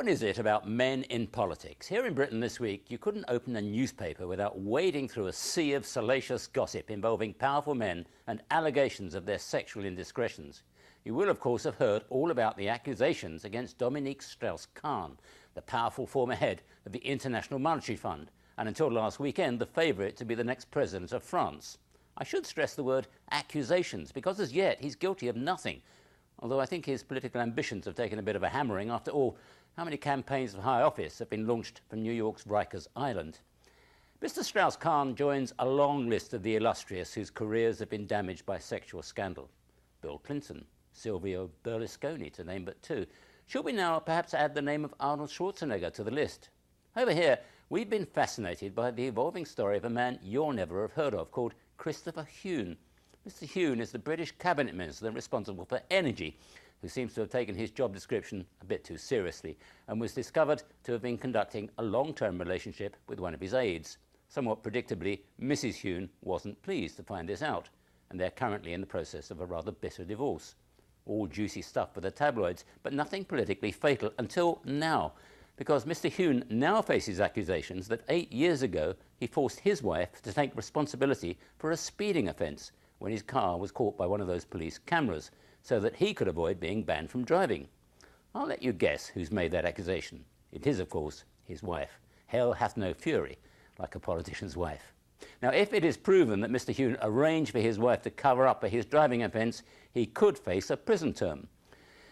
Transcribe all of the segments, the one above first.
What is it about men in politics? Here in Britain this week, you couldn't open a newspaper without wading through a sea of salacious gossip involving powerful men and allegations of their sexual indiscretions. You will, of course, have heard all about the accusations against Dominique Strauss-Kahn, the powerful former head of the International Monetary Fund, and until last weekend, the favourite to be the next president of France. I should stress the word accusations, because as yet he's guilty of nothing, although I think his political ambitions have taken a bit of a hammering. After all, how many campaigns for high office have been launched from New York's Rikers Island? Mr. Strauss-Kahn joins a long list of the illustrious whose careers have been damaged by sexual scandal. Bill Clinton, Silvio Berlusconi, to name but two. Should we now perhaps add the name of Arnold Schwarzenegger to the list? Over here, we've been fascinated by the evolving story of a man you'll never have heard of, called Christopher Huhne. Mr. Huhne is the British cabinet minister responsible for energy, who seems to have taken his job description a bit too seriously and was discovered to have been conducting a long-term relationship with one of his aides. Somewhat predictably, Mrs. Huhne wasn't pleased to find this out, and they're currently in the process of a rather bitter divorce. All juicy stuff for the tabloids, but nothing politically fatal until now, because Mr. Huhne now faces accusations that 8 years ago he forced his wife to take responsibility for a speeding offence when his car was caught by one of those police cameras, so that he could avoid being banned from driving. I'll let you guess who's made that accusation. It is, of course, his wife. Hell hath no fury, like a politician's wife. Now, if it is proven that Mr. Huhne arranged for his wife to cover up for his driving offence, he could face a prison term.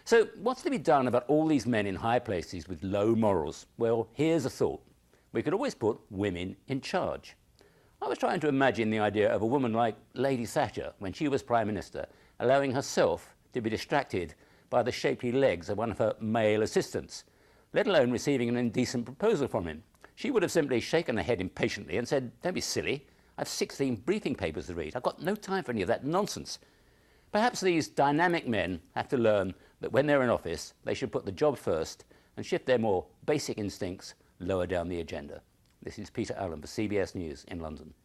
So what's to be done about all these men in high places with low morals? Well, here's a thought. We could always put women in charge. I was trying to imagine the idea of a woman like Lady Thatcher when she was Prime Minister, allowing herself to be distracted by the shapely legs of one of her male assistants, let alone receiving an indecent proposal from him. She would have simply shaken her head impatiently and said, "Don't be silly. I've 16 briefing papers to read. I've got no time for any of that nonsense." Perhaps these dynamic men have to learn that when they're in office, they should put the job first and shift their more basic instincts lower down the agenda. This is Peter Allen for CBS News in London.